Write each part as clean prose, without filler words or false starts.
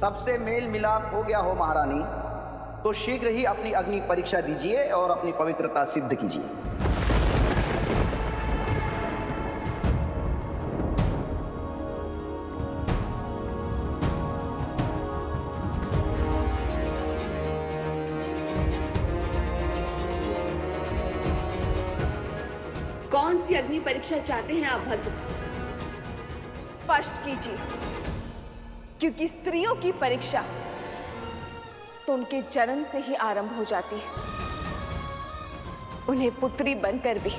सबसे मेल मिलाप हो गया हो महारानी, तो शीघ्र ही अपनी अग्नि परीक्षा दीजिए और अपनी पवित्रता सिद्ध कीजिए। कौन सी अग्नि परीक्षा चाहते हैं आप भद्र? स्पष्ट कीजिए, क्योंकि स्त्रियों की परीक्षा तो उनके जन्म से ही आरंभ हो जाती है। उन्हें पुत्री बनकर भी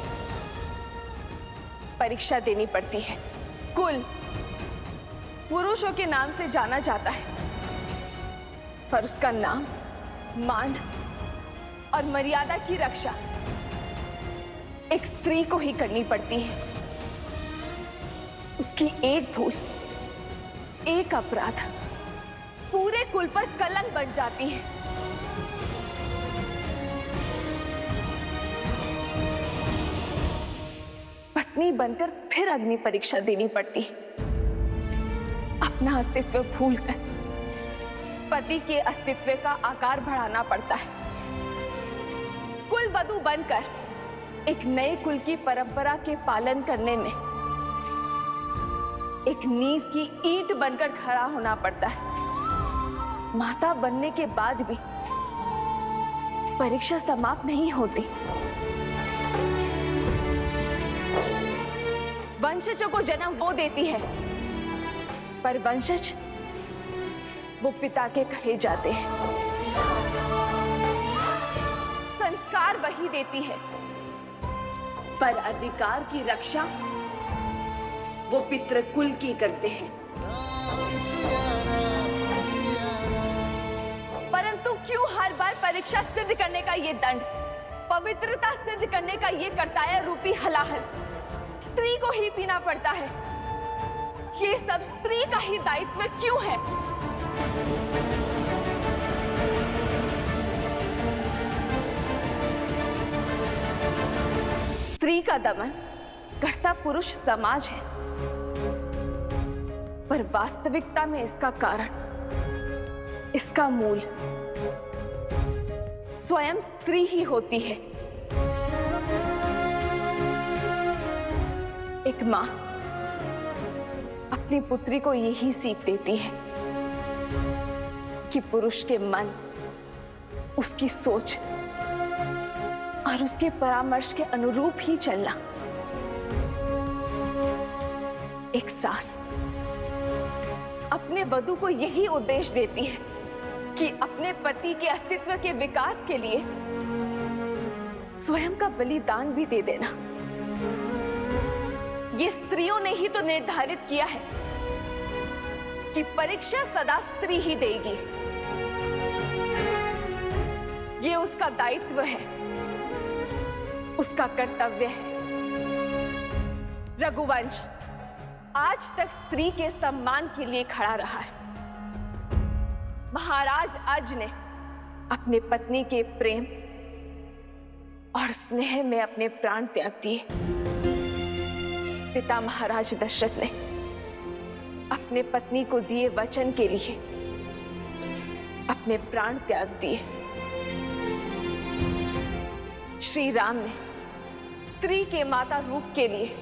परीक्षा देनी पड़ती है। कुल पुरुषों के नाम से जाना जाता है, पर उसका नाम, मान और मर्यादा की रक्षा एक स्त्री को ही करनी पड़ती है। उसकी एक भूल, एक अपराध पूरे कुल पर कलंक बन जाती है। पत्नी बनकर फिर अग्नि परीक्षा देनी पड़ती है। अपना अस्तित्व भूलकर पति के अस्तित्व का आकार बढ़ाना पड़ता है। कुल वधू बनकर एक नए कुल की परंपरा के पालन करने में एक नींव की ईंट बनकर खड़ा होना पड़ता है। माता बनने के बाद भी परीक्षा समाप्त नहीं होती। वंशजों को जन्म वो देती है, पर वंशज वो पिता के कहे जाते हैं। संस्कार वही देती है, पर अधिकार की रक्षा वो पितृकुल की करते हैं। परंतु क्यों हर बार परीक्षा सिद्ध करने का ये दंड, पवित्रता सिद्ध करने का ये कर्तव्य रूपी हलाहल स्त्री को ही पीना पड़ता है? ये सब स्त्री का ही दायित्व क्यों है? स्त्री का दमन करता पुरुष समाज है, पर वास्तविकता में इसका कारण, इसका मूल स्वयं स्त्री ही होती है। एक मां अपनी पुत्री को यही सीख देती है कि पुरुष के मन, उसकी सोच और उसके परामर्श के अनुरूप ही चलना। एक सास अपने वधू को यही उपदेश देती है कि अपने पति के अस्तित्व के विकास के लिए स्वयं का बलिदान भी दे देना। ये स्त्रियों ने ही तो निर्धारित किया है कि परीक्षा सदा स्त्री ही देगी। ये उसका दायित्व है, उसका कर्तव्य है। रघुवंश आज तक स्त्री के सम्मान के लिए खड़ा रहा है। महाराज अज ने अपने पत्नी के प्रेम और स्नेह में अपने प्राण त्याग दिए। पिता महाराज दशरथ ने अपने पत्नी को दिए वचन के लिए अपने प्राण त्याग दिए। श्री राम ने स्त्री के माता रूप के लिए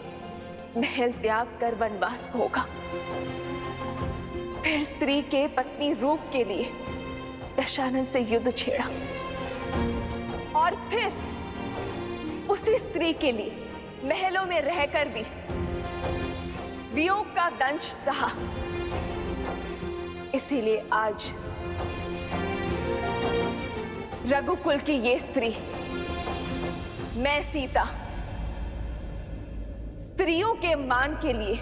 महल त्याग कर वनवास भोगा, फिर स्त्री के पत्नी रूप के लिए दशानन से युद्ध छेड़ा, और फिर उसी स्त्री के लिए महलों में रहकर भी वियोग का दंश सहा। इसीलिए आज रघुकुल की ये स्त्री, मैं सीता, स्त्रियों के मान के लिए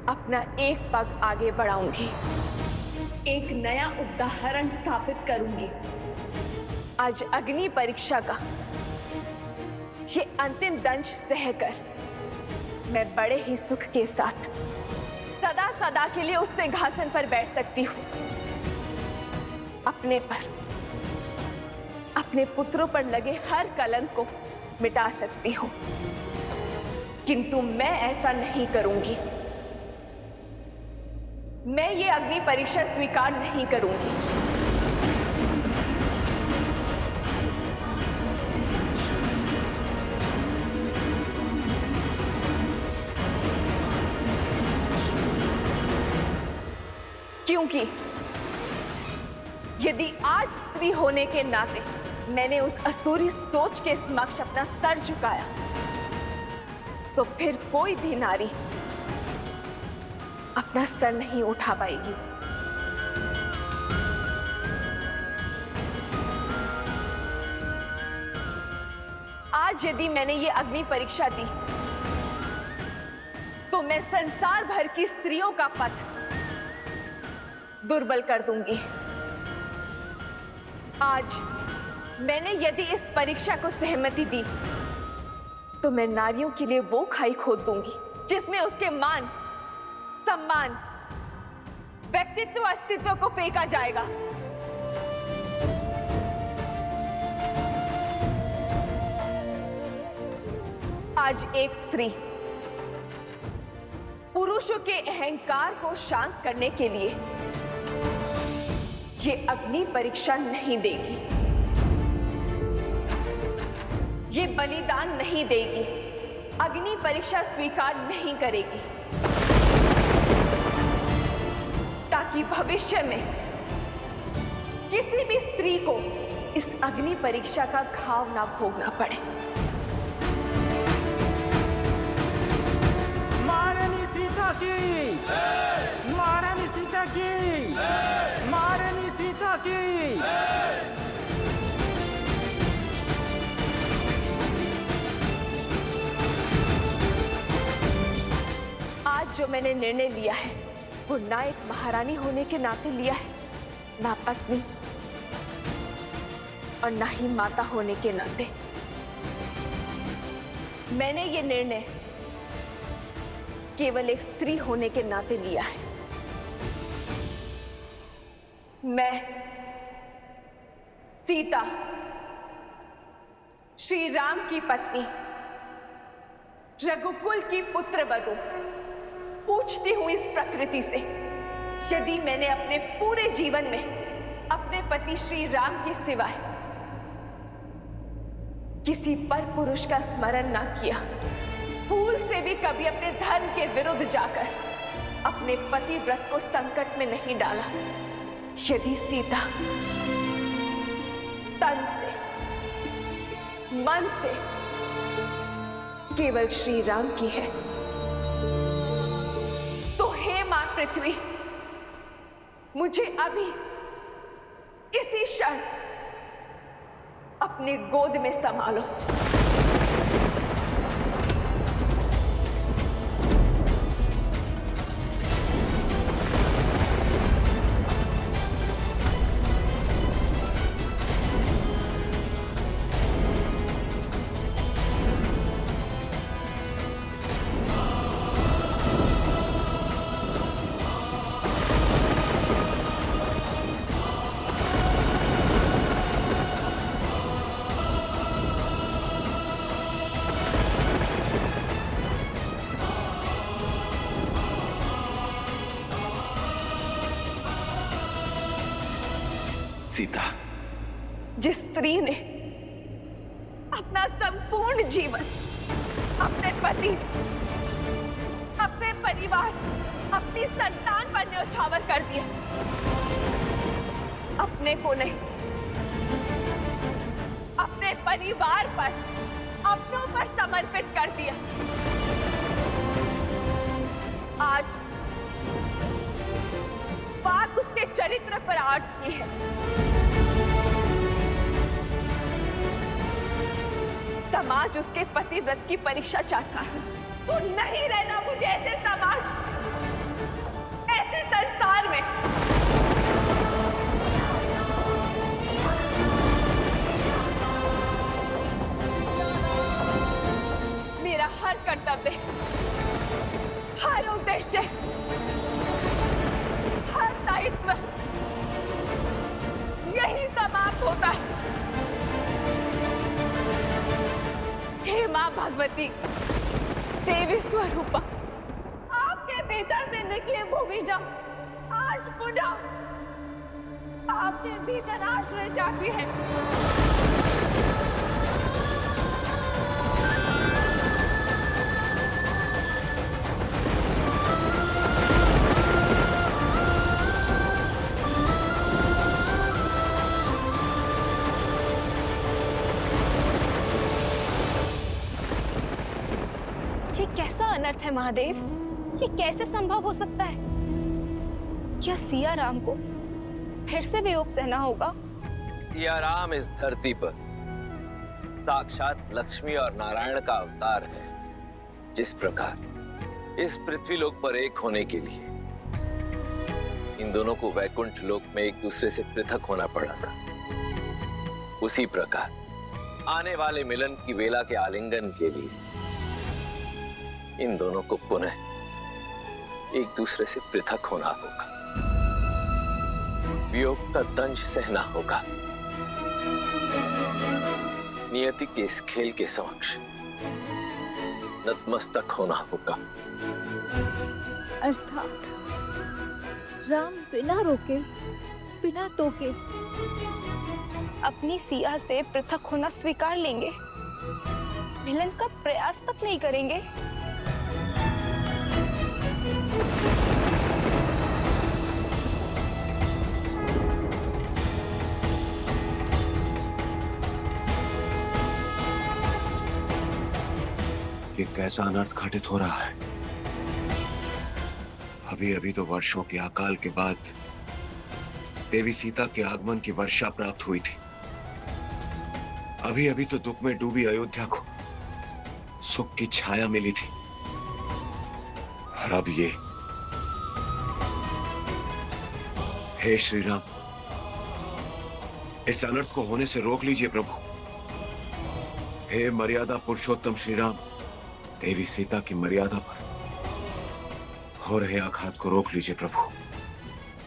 अपना एक पग आगे बढ़ाऊंगी, एक नया उदाहरण स्थापित करूंगी। आज अग्नि परीक्षा का ये अंतिम दंश सहकर मैं बड़े ही सुख के साथ सदा सदा के लिए उस सिंहासन पर बैठ सकती हूं। अपने पर, अपने पुत्रों पर लगे हर कलंक को मिटा सकती हूं, किंतु मैं ऐसा नहीं करूंगी। मैं ये अग्नि परीक्षा स्वीकार नहीं करूंगी। क्योंकि यदि आज स्त्री होने के नाते मैंने उस असुरी सोच के समक्ष अपना सर झुकाया, तो फिर कोई भी नारी अपना सर नहीं उठा पाएगी। आज यदि मैंने ये अग्नि परीक्षा दी, तो मैं संसार भर की स्त्रियों का पथ दुर्बल कर दूंगी। आज मैंने यदि इस परीक्षा को सहमति दी, तो मैं नारियों के लिए वो खाई खोद दूंगी जिसमें उसके मान, सम्मान, व्यक्तित्व, अस्तित्व को फेंका जाएगा। आज एक स्त्री पुरुषों के अहंकार को शांत करने के लिए ये अग्नि परीक्षा नहीं देगी, ये बलिदान नहीं देगी, अग्नि परीक्षा स्वीकार नहीं करेगी, ताकि भविष्य में किसी भी स्त्री को इस अग्नि परीक्षा का घाव ना भोगना पड़े। महारानी सीता की, महारानी सीता की, महारानी सीता की। आज जो मैंने निर्णय लिया है, वो ना एक महारानी होने के नाते लिया है, ना पत्नी और ना ही माता होने के नाते। मैंने ये निर्णय केवल एक स्त्री होने के नाते लिया है। मैं सीता, श्री राम की पत्नी, रघुकुल की पुत्रवधू, पूछती हूं इस प्रकृति से, यदि मैंने अपने पूरे जीवन में अपने पति श्री राम के सिवाय किसी पर पुरुष का स्मरण ना किया, भूल से भी कभी अपने धर्म के विरुद्ध जाकर अपने पति व्रत को संकट में नहीं डाला, यदि सीता तन से, मन से केवल श्री राम की है, तो हे मां पृथ्वी, मुझे अभी इसी क्षण अपने गोद में संभालो। सीता, जिस स्त्री ने अपना संपूर्ण जीवन अपने पति, अपने परिवार, अपनी संतान पर न्यौछावर कर दिया, अपने को नहीं, अपने परिवार पर, अपनों पर समर्पित कर दिया, आज बात उसके चरित्र पर अटकी है। समाज उसके पतिव्रत की परीक्षा चाहता है, तो नहीं रहना मुझे ऐसे समाज, ऐसे संसार में। मेरा हर कर्तव्य, हर उद्देश्य, हर दायित्व यही समाप्त होता है। हे मां भगवती, देवी स्वरूपा, आपके पिता से निकले भूमि जब आज पुनः आपके भीतर आश्रय जाती है। ये कैसा अनर्थ है महादेव? ये कैसे संभव हो सकता है? क्या सिया राम को फिर से वियोग सहना होगा? सिया राम इस धरती पर साक्षात लक्ष्मी और नारायण का अवतार है। जिस प्रकार इस पृथ्वी लोक पर एक होने के लिए इन दोनों को वैकुंठ लोक में एक दूसरे से पृथक होना पड़ा था, उसी प्रकार आने वाले मिलन की वेला के आलिंगन के लिए इन दोनों को पुनः एक दूसरे से पृथक होना होगा, वियोग का दंश सहना होगा। नियति के इस खेल के समक्ष नतमस्तक होना होगा। अर्थात राम बिना रोके, बिना टोके अपनी सिया से पृथक होना स्वीकार लेंगे, मिलन का प्रयास तक नहीं करेंगे। ये कैसा अनर्थ घटित हो रहा है? अभी अभी तो वर्षों के अकाल के बाद देवी सीता के आगमन की वर्षा प्राप्त हुई थी। अभी अभी तो दुख में डूबी अयोध्या को सुख की छाया मिली थी, और अब ये। हे श्री राम, इस अनर्थ को होने से रोक लीजिए प्रभु। हे मर्यादा पुरुषोत्तम श्री राम, देवी सीता की मर्यादा पर हो रहे आघात को रोक लीजिए प्रभु,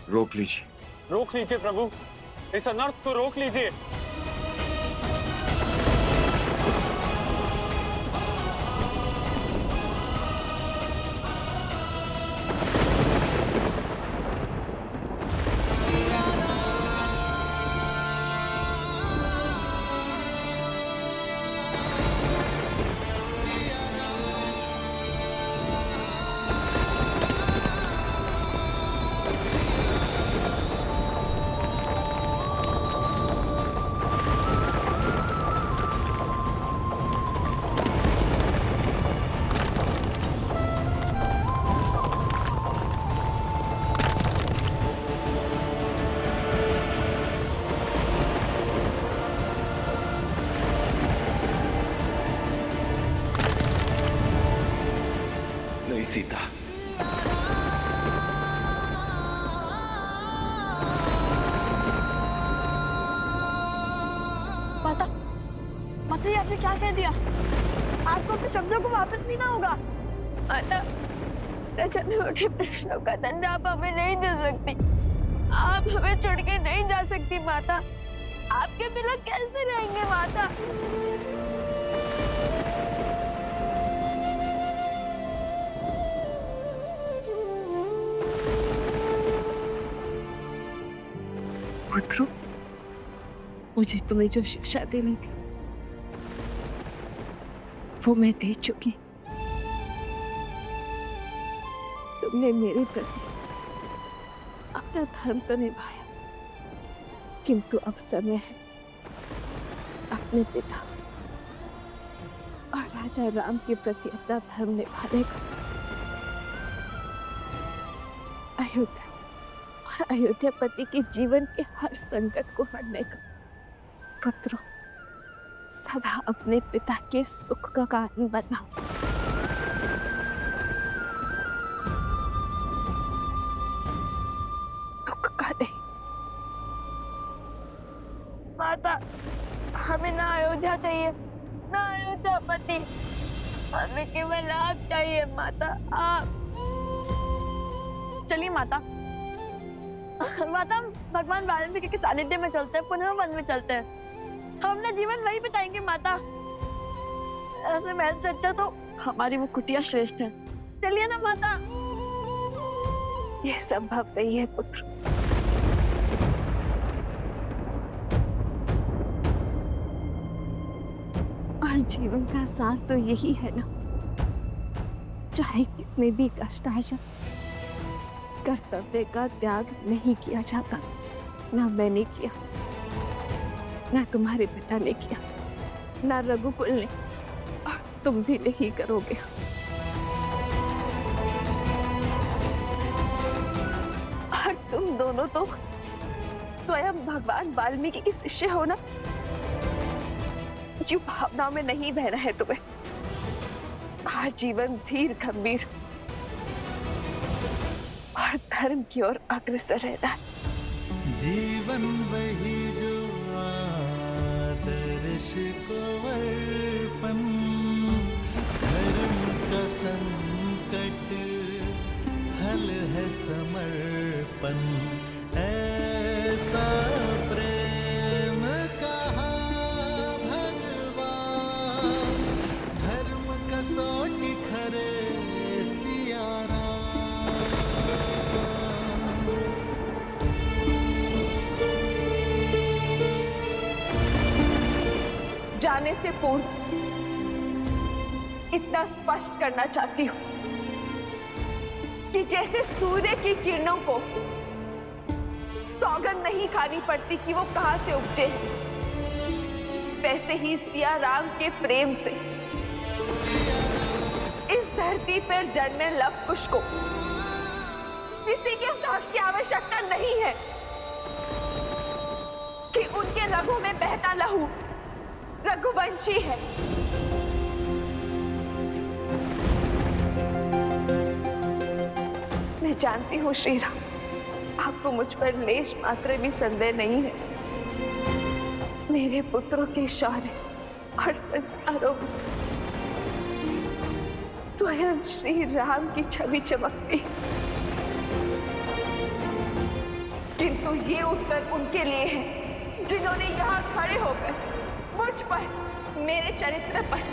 रोक लीजिए। रोक लीजिए प्रभु, इस अनर्थ को रोक लीजिए। सीता, माता, माता, ये आपने क्या कह दिया? आपको अपने शब्दों को वापस लेना होगा। माता, छोटे छोटे प्रश्नों का दंड आप हमें नहीं दे सकती। आप हमें छोड़ के नहीं जा सकती माता। आपके बिना कैसे रहेंगे माता? पुत्रों, मुझे तुम्हें जो शिक्षा देनी थी वो मैं दे चुकी। तुमने मेरे प्रति अपना धर्म तो निभाया, किंतु अब समय है अपने पिता और राजा राम के प्रति अपना धर्म निभाने का। अयोध्या और अयोध्यापति के जीवन के हर संकट को हरने का। पुत्रों, सदा अपने पिता के सुख का कारण बनना। दुख का नहीं। माता, हमें ना अयोध्या चाहिए, ना अयोध्यापति, हमें केवल आप चाहिए माता, आप। चलिए माता, माता, हम भगवान वाल्मीकि के सानिध्य में चलते हैं, पुनः वन में चलते हैं। हम अपना जीवन वहीं बिताएंगे माता। ऐसे महल से अच्छा तो हमारी वो कुटिया श्रेष्ठ है। चलिए ना माता। यह संभव नहीं है पुत्र। और जीवन का सार तो यही है ना, चाहे कितने भी कष्ट आ जाए, कर्तव्य का त्याग नहीं किया जाता। ना मैंने किया, ना तुम्हारे पिता ने किया, ना रघुकुल ने, और तुम भी नहीं करोगे। और तुम दोनों तो स्वयं भगवान वाल्मीकि के शिष्य हो ना। यूं भावनाओं में नहीं बहना है तुम्हें। आजीवन धीर गंभीर और धर्म की ओर अग्रसर रहना है। जीवन वही जो आदर्श को अर्पण, धर्म का संकट हल है समर्पण, ऐसा प्रेम कहा भगवान, धर्म कसौटी खरे सिया राम। जाने से पूर्व इतना स्पष्ट करना चाहती हूं कि जैसे सूर्य की किरणों को सौगंध नहीं खानी पड़ती कि वो कहां से उपजे, वैसे ही सिया राम के प्रेम से इस धरती पर जन्मे लव कुश को किसी के साक्ष्य की आवश्यकता नहीं है कि उनके रगों में बहता लहू रघुवंशी है। मैं जानती हूँ श्रीराम, आपको मुझ पर लेश मात्र भी संदेह नहीं है। मेरे पुत्रों के शौर्य और संस्कारों में स्वयं श्री राम की छवि चमकती है। किंतु ये उत्तर उनके लिए है जिन्होंने यहाँ खड़े होकर मुझ पर, मेरे चरित्र पर,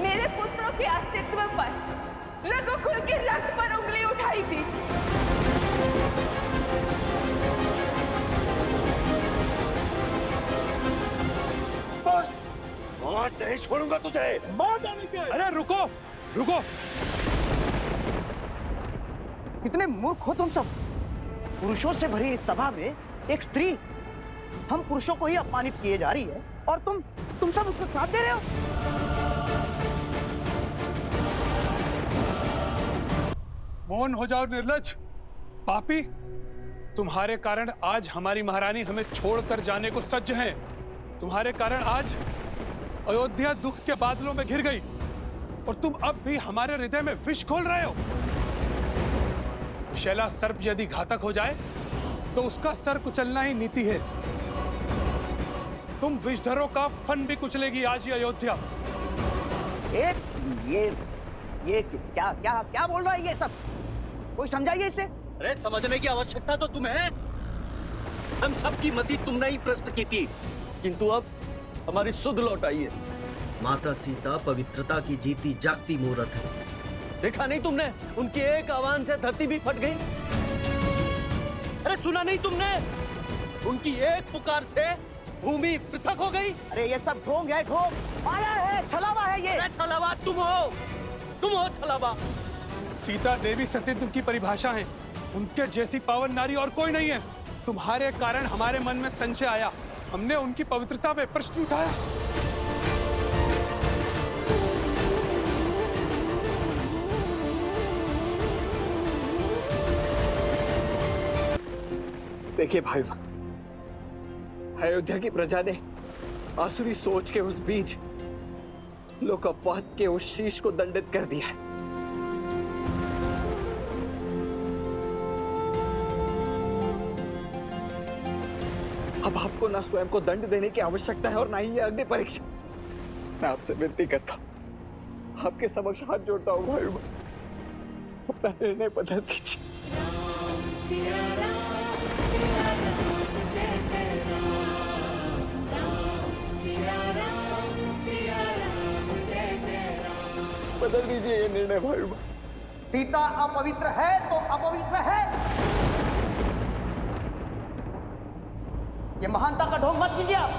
मेरे पुत्रों के अस्तित्व पर, रघुकुल के रक्त पर उंगली उठाई थी। नहीं छोड़ूंगा तुझे। मार डालेंगे। अरे रुको रुको, कितने मूर्ख हो तुम सब। पुरुषों से भरी इस सभा में एक स्त्री हम पुरुषों को ही अपमानित किए जा रही है और तुम सब उसको साथ दे रहे हो। मौन हो जाओ निर्लज्ज पापी। तुम्हारे कारण आज हमारी महारानी हमें छोड़कर जाने को सज्ज हैं। तुम्हारे कारण आज अयोध्या दुख के बादलों में घिर गई और तुम अब भी हमारे हृदय में विष घोल रहे हो। विषैला सर्प यदि घातक हो जाए तो उसका सर कुचलना ही नीति है। तुम विषधरों का फन भी कुचलेगी आज ये अयोध्या। ये क्या क्या क्या बोल रहा है ये सब? कोई समझाइए इसे। अरे समझने की आवश्यकता तो तुम्हें है। हम सबकी मति तुमने ही प्रश्न की थी, किंतु अब हमारी सुध लौट आई है। माता सीता पवित्रता की जीती जागती मूर्त है। देखा नहीं तुमने, उनकी एक आवाज से धरती भी फट गई। अरे सुना नहीं तुमने, उनकी एक पुकार से भूमि पृथक हो गई। अरे ये सब ढोंग है, ढोंग, माया है, छलावा है ये। अरे छलावा तुम हो छलावा। सीता देवी सतीत्व की परिभाषा है। उनके जैसी पावन नारी और कोई नहीं है। तुम्हारे कारण हमारे मन में संशय आया, हमने उनकी पवित्रता पे प्रश्न उठाया। देखिए भाई, अयोध्या की प्रजा ने आसुरी सोच के उस बीज, लोकपवाद के उस शीश को दंडित कर दिया है। अब आपको ना स्वयं को दंड देने की आवश्यकता है और ना ही ये अग्नि परीक्षा। मैं आपसे विनती करता हूं, आपके समक्ष हाथ जोड़ता हूं भाई, अपना निर्णय बदल दीजिए। बदल दीजिए ये निर्णय भाई। सीता अपवित्र है तो अपवित्र है। ये महानता का ढोंग मत कीजिए आप।